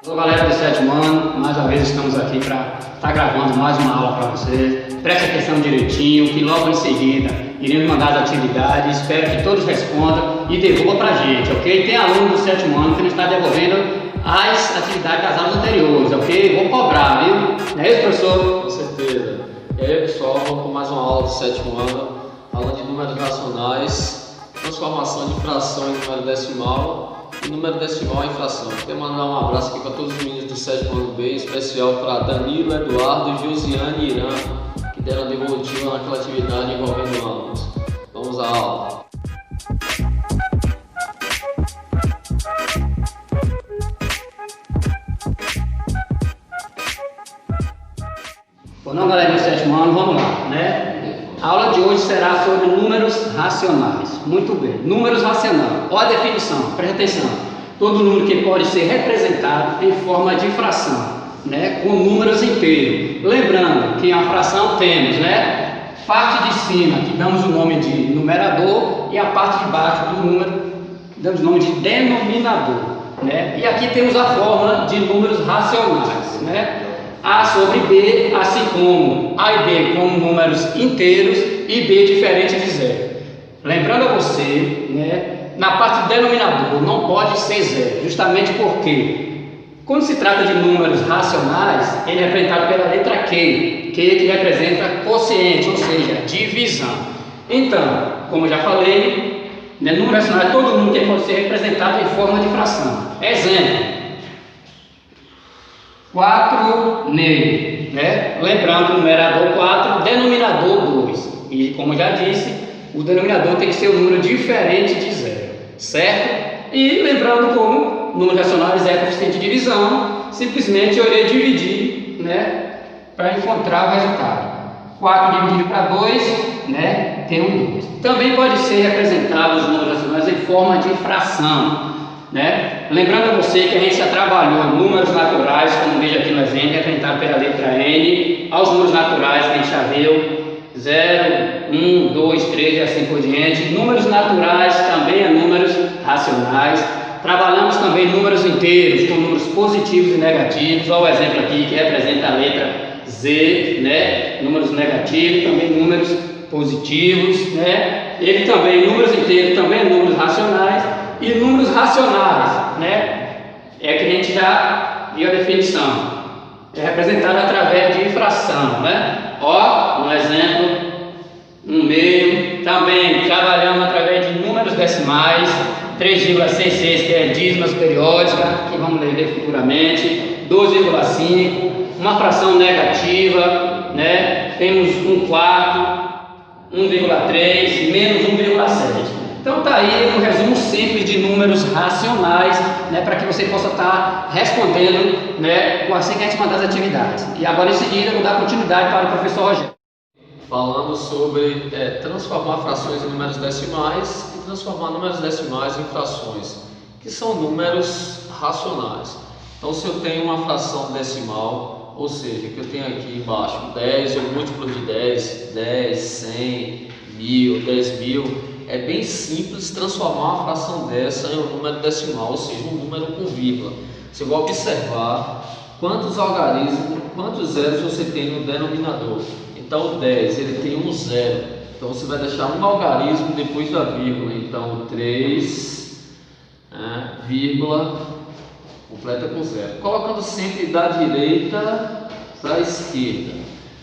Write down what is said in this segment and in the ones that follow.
Olá galera do sétimo ano, mais uma vez estamos aqui para estar gravando mais uma aula para vocês. Preste atenção direitinho, que logo em seguida iremos mandar as atividades. Espero que todos respondam e devolvam para a gente, ok? Tem aluno do sétimo ano que não está devolvendo as atividades das aulas anteriores, ok? Vou cobrar, viu? Não é isso, professor? Com certeza. E aí pessoal, vamos com mais uma aula do sétimo ano, aula de números racionais, transformação de fração em número decimal e número decimal em fração. Quero mandar um abraço aqui para todos os meninos do sétimo ano B, em especial para Danilo, Eduardo, Josiane e Irã, que deram devolutiva naquela atividade envolvendo alunos. Vamos à aula. Bom, não, galera do sétimo ano, vamos lá, né? A aula de hoje será sobre números racionais. Muito bem, números racionais. Olha a definição, presta atenção. Todo número que pode ser representado em forma de fração, né? Com números inteiros. Lembrando que em uma fração temos, né? Parte de cima, que damos o nome de numerador, e a parte de baixo do número, damos o nome de denominador, né? E aqui temos a forma de números racionais, né? A sobre B, assim como A e B como números inteiros e B diferente de zero. Lembrando a você, né, na parte do denominador não pode ser zero, justamente porque quando se trata de números racionais, ele é representado pela letra Q, que representa quociente, ou seja, divisão. Então, como eu já falei, né, número racional é todo número que pode ser representado em forma de fração. Exemplo. 4 negro, né? Lembrando, numerador 4, denominador 2. E como já disse, o denominador tem que ser um número diferente de zero, certo? E lembrando, como número racional é coeficiente de divisão, simplesmente eu irei dividir, né? Para encontrar o resultado. 4 dividido para 2, né? Tem um 2. Também pode ser representado os números racionais em forma de fração. Né? Lembrando a você que a gente já trabalhou números naturais, como veja aqui no exemplo, representado pela letra N, aos números naturais que a gente já viu, 0, 1, 2, 3 e assim por diante. Números naturais também é números racionais. Trabalhamos também números inteiros, com números positivos e negativos. Olha o exemplo aqui que representa a letra Z, né? Números negativos, também números positivos, né? Ele também, números inteiros, também números racionais. E números racionais, né? É que a gente já viu a definição. É representado através de fração, né? Ó, um exemplo, um meio. Também trabalhamos através de números decimais, 3,66, que é dízima periódica, que vamos ler futuramente, 12,5, uma fração negativa, né? Temos 1/4, 1,3, menos 1,7. Então tá aí um resumo simples de números racionais, né, para que você possa estar respondendo, né, assim que a gente mandar as atividades. E agora em seguida eu vou dar continuidade para o professor Rogério. Falando sobre transformar frações em números decimais e transformar números decimais em frações, que são números racionais. Então se eu tenho uma fração decimal, ou seja, que eu tenho aqui embaixo 10, eu múltiplo de 10, 10, 100, 1000, 10.000, é bem simples transformar uma fração dessa em um número decimal, ou seja, um número com vírgula. Você vai observar quantos algarismos, quantos zeros você tem no denominador. Então o 10, ele tem um zero. Então você vai deixar um algarismo depois da vírgula. Então 3, vírgula, completa com zero. Colocando sempre da direita para a esquerda,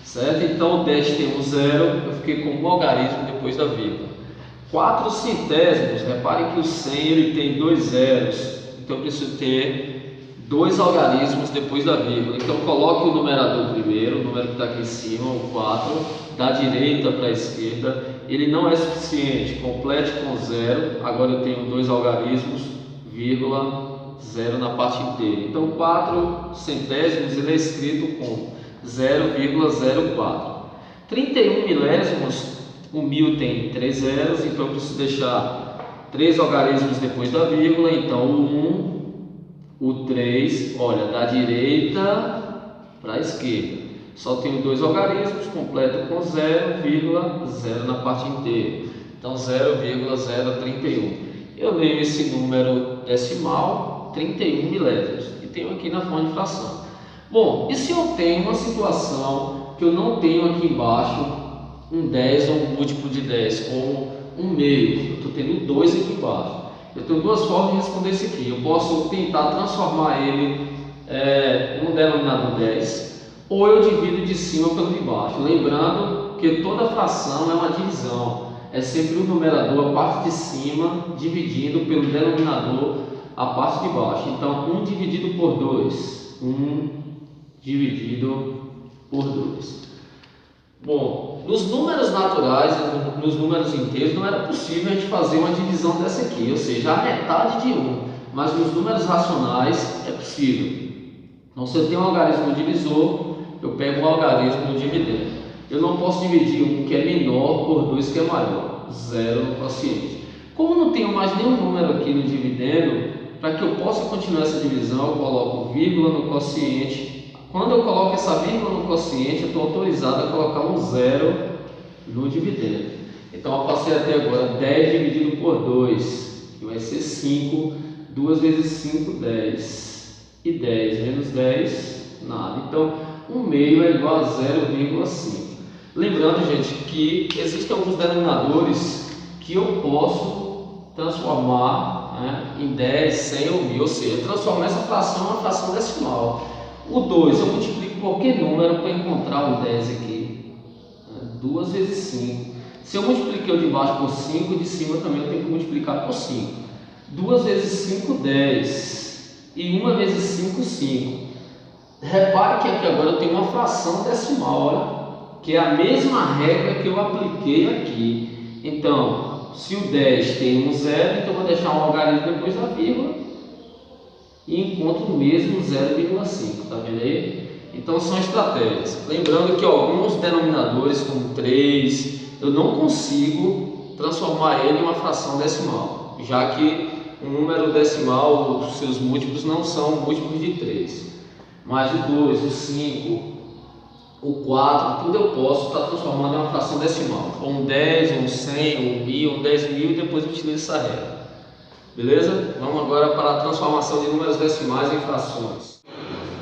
certo? Então o 10 tem um zero, eu fiquei com um algarismo depois da vírgula. 4 centésimos, repare que o 100 ele tem 2 zeros, então eu preciso ter 2 algarismos depois da vírgula. Então coloque o numerador primeiro, o número que está aqui em cima, o 4, da direita para a esquerda. Ele não é suficiente, complete com 0, agora eu tenho 2 algarismos, vírgula, 0 na parte inteira. Então 4 centésimos ele é escrito com 0,04. 31 milésimos, o 1000 tem 3 zeros, então eu preciso deixar 3 algarismos depois da vírgula. Então o 1, o 3, olha, da direita para a esquerda. Só tenho 2 algarismos, completo com 0,0 na parte inteira. Então 0,031. Eu leio esse número decimal 31 milésimos. tenho aqui na forma de fração. Bom, e se eu tenho uma situação que eu não tenho aqui embaixo um 10 ou um múltiplo de 10, como um meio, eu estou tendo 2 aqui embaixo. Eu tenho duas formas de responder isso aqui. Eu posso tentar transformar ele no denominador 10, ou eu divido de cima pelo de baixo. Lembrando que toda fração é uma divisão. É sempre o numerador, a parte de cima, dividindo pelo denominador, a parte de baixo. Então, 1 dividido por 2. 1 dividido por 2. Bom, nos números naturais, nos números inteiros, não era possível a gente fazer uma divisão dessa aqui, ou seja, a metade de 1. Mas nos números racionais é possível. Então, se eu tenho um algarismo divisor, eu pego o algarismo dividendo. Eu não posso dividir 1 que é menor por 2 que é maior, 0 no quociente. Como não tenho mais nenhum número aqui no dividendo, para que eu possa continuar essa divisão, eu coloco vírgula no quociente. Quando eu coloco essa vírgula no quociente, eu estou autorizado a colocar um 0 no dividendo. Então eu passei até agora 10 dividido por 2, que vai ser 5, 2 vezes 5, 10. E 10 menos 10, nada. Então 1 meio é igual a 0,5. Lembrando, gente, que existem alguns denominadores que eu posso transformar em 10, 100 ou 1000, ou seja, transformar essa fração em uma fração decimal. O 2 eu multiplico qualquer número para encontrar um 10 aqui. 2 vezes 5. Se eu multipliquei o de baixo por 5, de cima também eu tenho que multiplicar por 5. 2 vezes 5, 10. E 1 vezes 5, 5. Repare que aqui agora eu tenho uma fração decimal, olha, que é a mesma regra que eu apliquei aqui. Então, se o 10 tem um 0, então eu vou deixar um algarismo depois da vírgula e encontro o mesmo 0,5, tá vendo aí? Então são estratégias. Lembrando que alguns denominadores, como 3, eu não consigo transformar ele em uma fração decimal, já que o número decimal, os seus múltiplos não são múltiplos de 3. Mas o 2, o 5, o 4, tudo eu posso estar transformando em uma fração decimal. Ou um 10, ou um 100, ou um 1000, ou um 10.000 e depois utilizo essa regra. Beleza? Vamos agora para a transformação de números decimais em frações.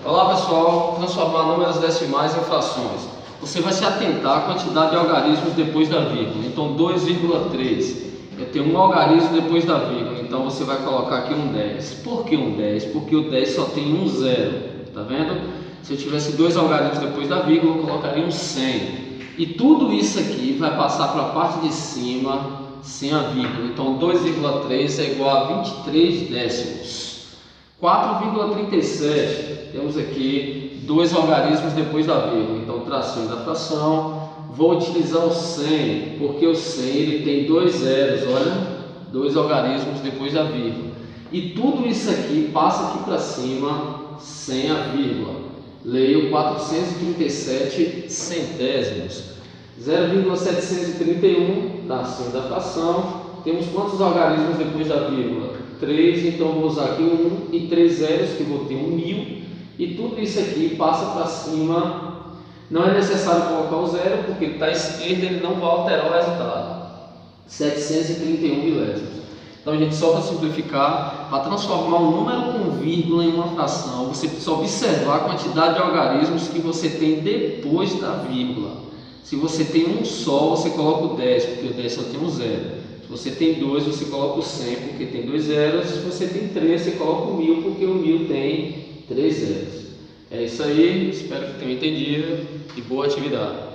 Olá pessoal, transformar números decimais em frações. Você vai se atentar à quantidade de algarismos depois da vírgula. Então 2,3. Eu tenho um algarismo depois da vírgula, então você vai colocar aqui um 10. Por que um 10? Porque o 10 só tem um 0. Tá vendo? Se eu tivesse 2 algarismos depois da vírgula, eu colocaria um 100. E tudo isso aqui vai passar para a parte de cima sem a vírgula. Então 2,3 é igual a 23 décimos. 4,37. Temos aqui 2 algarismos depois da vírgula. Então tracinho da fração. Vou utilizar o 100, porque o 100 ele tem 2 zeros, olha, 2 algarismos depois da vírgula. E tudo isso aqui passa aqui para cima sem a vírgula. Leio 437 centésimos. 0,731 tracinho da fração. Temos quantos algarismos depois da vírgula? 3, então vou usar aqui um 1 e 3 zeros, que vou ter 1000. E tudo isso aqui passa para cima. Não é necessário colocar o zero, porque ele está à esquerda, ele não vai alterar o resultado. 731 milésimos. Então, gente, só para simplificar, para transformar um número com vírgula em uma fração, você precisa observar a quantidade de algarismos que você tem depois da vírgula. Se você tem um só, você coloca o 10, porque o 10 só tem um zero. Se você tem 2, você coloca o 100, porque tem 2 zeros. Se você tem 3, você coloca o 1000, porque o 1000 tem 3 zeros. É isso aí, espero que tenham entendido e boa atividade.